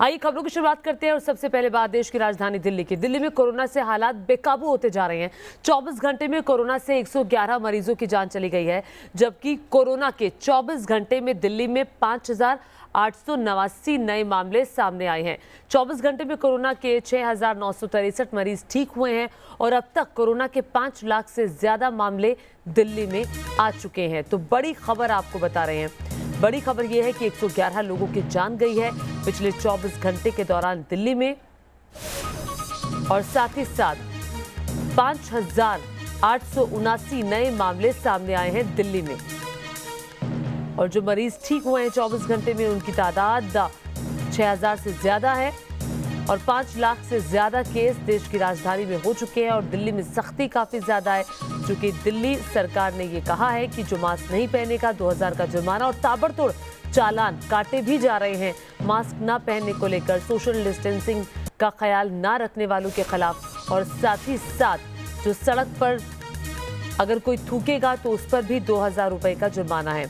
आइए खबरों की शुरुआत करते हैं और सबसे पहले बात देश की राजधानी दिल्ली की। दिल्ली में कोरोना से हालात बेकाबू होते जा रहे हैं। 24 घंटे में कोरोना से 111 मरीजों की जान चली गई है, जबकि कोरोना के 24 घंटे में दिल्ली में 5,889 नए मामले सामने आए हैं। 24 घंटे में कोरोना के 6,963 मरीज ठीक हुए हैं और अब तक कोरोना के 5 लाख से ज्यादा मामले दिल्ली में आ चुके हैं। तो बड़ी खबर आपको बता रहे हैं। बड़ी खबर यह है कि 111 लोगों की जान गई है पिछले 24 घंटे के दौरान दिल्ली में, और साथ ही साथ 5,879 नए मामले सामने आए हैं दिल्ली में। और जो मरीज ठीक हुए हैं 24 घंटे में, उनकी तादाद 6,000 से ज्यादा है और 5 लाख से ज्यादा केस देश की राजधानी में हो चुके हैं। और दिल्ली में सख्ती काफी ज्यादा है, क्योंकि दिल्ली सरकार ने ये कहा है कि जो मास्क नहीं पहनेगा 2,000 का जुर्माना और ताबड़तोड़ चालान काटे भी जा रहे हैं। मास्क ना पहनने को लेकर, सोशल डिस्टेंसिंग का ख्याल ना रखने वालों के खिलाफ, और साथ ही साथ जो सड़क पर अगर कोई थूकेगा तो उस पर भी 2,000 रुपए का जुर्माना है।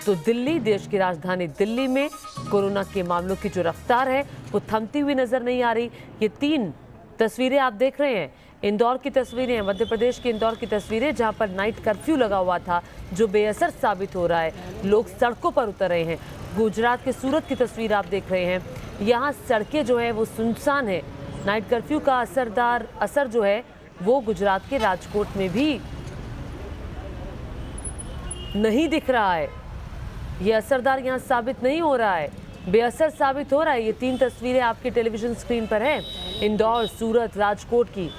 तो दिल्ली, देश की राजधानी दिल्ली में कोरोना के मामलों की जो रफ्तार है वो थमती हुई नजर नहीं आ रही। ये 3 तस्वीरें आप देख रहे हैं, इंदौर की तस्वीरें हैं, मध्य प्रदेश के इंदौर की तस्वीरें, जहां पर नाइट कर्फ्यू लगा हुआ था जो बेअसर साबित हो रहा है। लोग सड़कों पर उतर रहे हैं। गुजरात के सूरत की तस्वीर आप देख रहे हैं, यहाँ सड़कें जो है वो सुनसान है। नाइट कर्फ्यू का असर जो है वो गुजरात के राजकोट में भी नहीं दिख रहा है। ये असरदार यहाँ साबित नहीं हो रहा है, बेअसर साबित हो रहा है। ये 3 तस्वीरें आपकी टेलीविजन स्क्रीन पर हैं, इंदौर, सूरत, राजकोट की।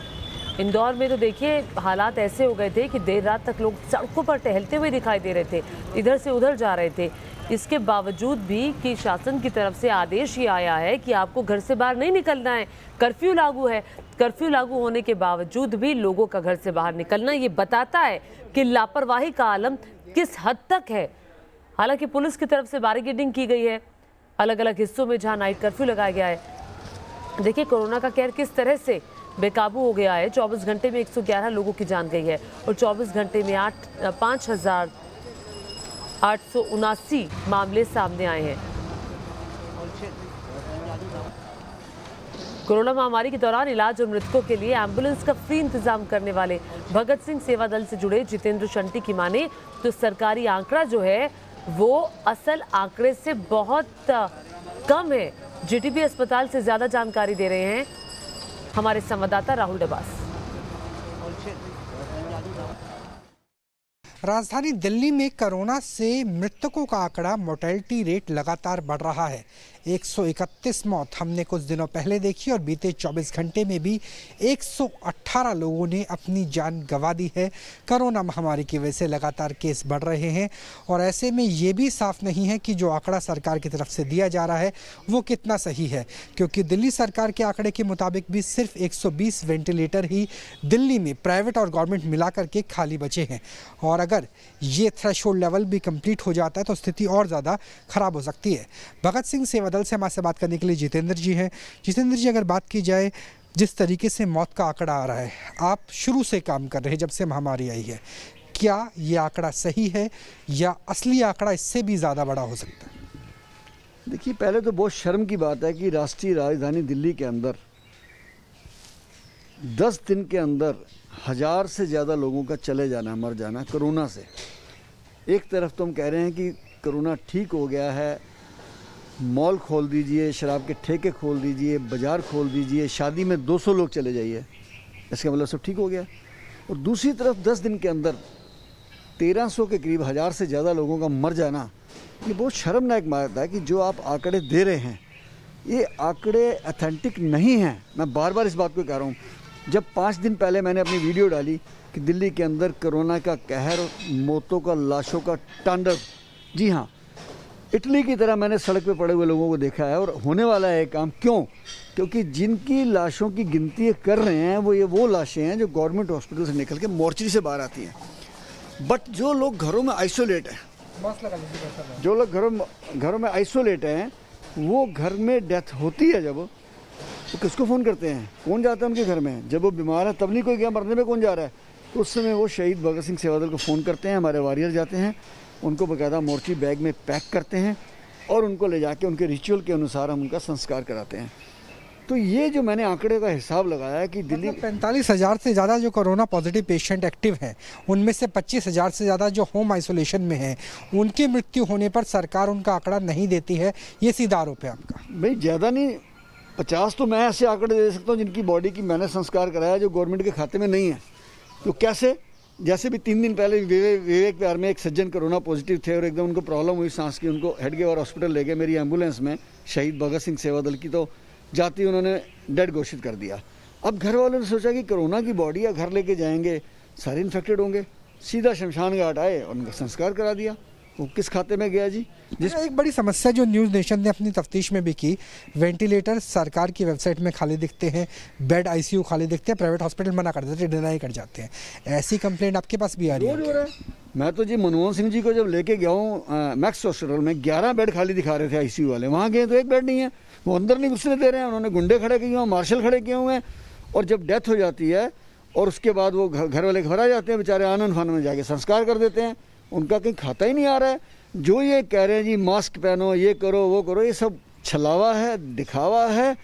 इंदौर में तो देखिए हालात ऐसे हो गए थे कि देर रात तक लोग सड़कों पर टहलते हुए दिखाई दे रहे थे, इधर से उधर जा रहे थे। इसके बावजूद भी कि शासन की तरफ से आदेश ये आया है कि आपको घर से बाहर नहीं निकलना है, कर्फ्यू लागू है। कर्फ्यू लागू होने के बावजूद भी लोगों का घर से बाहर निकलना, ये बताता है कि लापरवाही का आलम किस हद तक है। हालांकि पुलिस की तरफ से बैरिकेडिंग की गई है अलग अलग हिस्सों में जहां नाइट कर्फ्यू लगाया गया है। देखिए कोरोना का कहर किस तरह से बेकाबू हो गया है। 24 घंटे में 111 लोगों की जान गई है और 24 घंटे में 5,879 मामले सामने आए हैं। कोरोना महामारी के दौरान इलाज और मृतकों के लिए एम्बुलेंस का फ्री इंतजाम करने वाले भगत सिंह सेवा दल से जुड़े जितेंद्र शंटी की माने तो सरकारी आंकड़ा जो है वो असल आंकड़े से बहुत कम है। जीटीबी अस्पताल से ज्यादा जानकारी दे रहे हैं हमारे संवाददाता राहुल डबास। राजधानी दिल्ली में कोरोना से मृतकों का आंकड़ा, मोर्टेलिटी रेट लगातार बढ़ रहा है। 131 मौत हमने कुछ दिनों पहले देखी और बीते 24 घंटे में भी 118 लोगों ने अपनी जान गंवा दी है। कोरोना महामारी की वजह से लगातार केस बढ़ रहे हैं और ऐसे में ये भी साफ नहीं है कि जो आंकड़ा सरकार की तरफ से दिया जा रहा है वो कितना सही है, क्योंकि दिल्ली सरकार के आंकड़े के मुताबिक भी सिर्फ 120 वेंटिलेटर ही दिल्ली में प्राइवेट और गवर्नमेंट मिला करके खाली बचे हैं। और अगर ये थ्रेशोल्ड लेवल भी कंप्लीट हो जाता है तो स्थिति और ज़्यादा खराब हो सकती है। भगत सिंह सेवा दल से हमारे से बात करने के लिए जितेंद्र जी हैं। जितेंद्र जी, अगर बात की जाए जिस तरीके से मौत का आंकड़ा आ रहा है, आप शुरू से काम कर रहे हैं जब से महामारी आई है, क्या ये आंकड़ा सही है या असली आंकड़ा इससे भी ज़्यादा बड़ा हो सकता है? देखिए, पहले तो बहुत शर्म की बात है कि राष्ट्रीय राजधानी दिल्ली के अंदर 10 दिन के अंदर 1000 से ज़्यादा लोगों का चले जाना, मर जाना कोरोना से। एक तरफ तो हम कह रहे हैं कि कोरोना ठीक हो गया है, मॉल खोल दीजिए, शराब के ठेके खोल दीजिए, बाज़ार खोल दीजिए, शादी में 200 लोग चले जाइए, इसका मतलब सब ठीक हो गया। और दूसरी तरफ 10 दिन के अंदर 1300 के करीब 1000 से ज़्यादा लोगों का मर जाना, ये बहुत शर्मनाक बात है कि जो आप आंकड़े दे रहे हैं ये आंकड़े ऑथेंटिक नहीं हैं। मैं बार बार इस बात को कह रहा हूँ। जब 5 दिन पहले मैंने अपनी वीडियो डाली कि दिल्ली के अंदर कोरोना का कहर, मौतों का, लाशों का तांडव, जी हाँ, इटली की तरह मैंने सड़क पे पड़े हुए लोगों को देखा है। और होने वाला है काम, क्यों? क्योंकि जिनकी लाशों की गिनती कर रहे हैं वो लाशें हैं जो गवर्नमेंट हॉस्पिटल से निकल के मोर्चरी से बाहर आती हैं। बट जो लोग घरों में आइसोलेट हैं, जो लोग घरों में आइसोलेट हैं, वो घर में डेथ होती है जब, तो किसको फ़ोन करते हैं? कौन जाता है उनके घर में? जब वो बीमार है तब नहीं कोई गया, मरने में कौन जा रहा है? तो उस समय वो शहीद भगत सिंह सेवा दल को फ़ोन करते हैं, हमारे वॉरियर जाते हैं, उनको बाकायदा मोर्ची बैग में पैक करते हैं और उनको ले जाके उनके रिचुअल के अनुसार हम उनका संस्कार कराते हैं। तो ये जो मैंने आंकड़े का हिसाब लगाया है कि दिल्ली 45,000 से ज़्यादा जो कोरोना पॉजिटिव पेशेंट एक्टिव हैं, उनमें से 25,000 से ज़्यादा जो होम आइसोलेशन में हैं, उनकी मृत्यु होने पर सरकार उनका आंकड़ा नहीं देती है, ये सीधा आरोप है आपका? भाई ज़्यादा नहीं, 50 तो मैं ऐसे आंकड़े दे सकता हूँ जिनकी बॉडी की मैंने संस्कार कराया जो गवर्नमेंट के खाते में नहीं है। तो कैसे, जैसे भी 3 दिन पहले विवेक विहार में एक सज्जन कोरोना पॉजिटिव थे और एकदम उनको प्रॉब्लम हुई सांस की, उनको हेडगेवार हॉस्पिटल ले गए मेरी एम्बुलेंस में, शहीद भगत सिंह सेवा दल की, तो जाती उन्होंने डेड घोषित कर दिया। अब घर वालों ने सोचा कि कोरोना की बॉडी है, घर लेके जाएंगे, सारे इन्फेक्टेड होंगे, सीधा शमशान घाट आए और उनका संस्कार करा दिया। वो किस खाते में गया जी? एक बड़ी समस्या जो न्यूज़ नेशन ने अपनी तफ्तीश में भी की, वेंटिलेटर सरकार की वेबसाइट में खाली दिखते हैं, बेड आईसीयू खाली दिखते हैं, प्राइवेट हॉस्पिटल मना कर देते हैं, डिनाई कर जाते हैं। ऐसी कंप्लेंट आपके पास भी आ रही है? मैं तो जी मनमोहन सिंह जी को जब लेके गया हूँ मैक्स हॉस्पिटल में, 11 बेड खाली दिखा रहे थे आईसीयू वाले, वहाँ गए तो एक बेड नहीं है, वो अंदर नहीं घुसने दे रहे हैं, उन्होंने गुंडे खड़े किए हुए, मार्शल खड़े किए हुए हैं। और जब डेथ हो जाती है और उसके बाद वो घर वाले घबरा जाते हैं, बेचारे आनंद फानन में जाके संस्कार कर देते हैं, उनका कहीं खाता ही नहीं आ रहा है। जो ये कह रहे हैं जी मास्क पहनो, ये करो, वो करो, ये सब छलावा है, दिखावा है।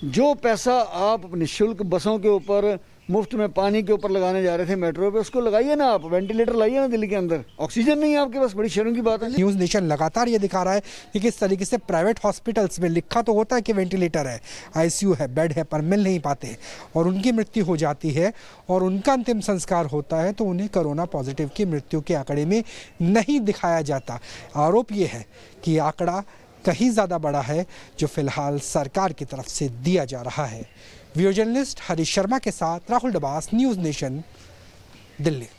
जो पैसा आप निःशुल्क बसों के ऊपर, मुफ्त में पानी के ऊपर लगाने जा रहे थे मेट्रो पे, उसको लगाइए ना, आप वेंटिलेटर लाइए ना दिल्ली के अंदर। ऑक्सीजन नहीं है आपके पास, बड़ी शर्म की बात है। न्यूज़ नेशन लगातार ये दिखा रहा है कि किस तरीके से प्राइवेट हॉस्पिटल्स में लिखा तो होता है कि वेंटिलेटर है, आईसीयू है, बेड है, पर मिल नहीं पाते और उनकी मृत्यु हो जाती है और उनका अंतिम संस्कार होता है तो उन्हें कोरोना पॉजिटिव की मृत्यु के आंकड़े में नहीं दिखाया जाता। आरोप ये है कि आंकड़ा कहीं ज़्यादा बड़ा है जो फिलहाल सरकार की तरफ से दिया जा रहा है। वीडियो जर्नलिस्ट हरीश शर्मा के साथ राहुल डबास, न्यूज़ नेशन, दिल्ली।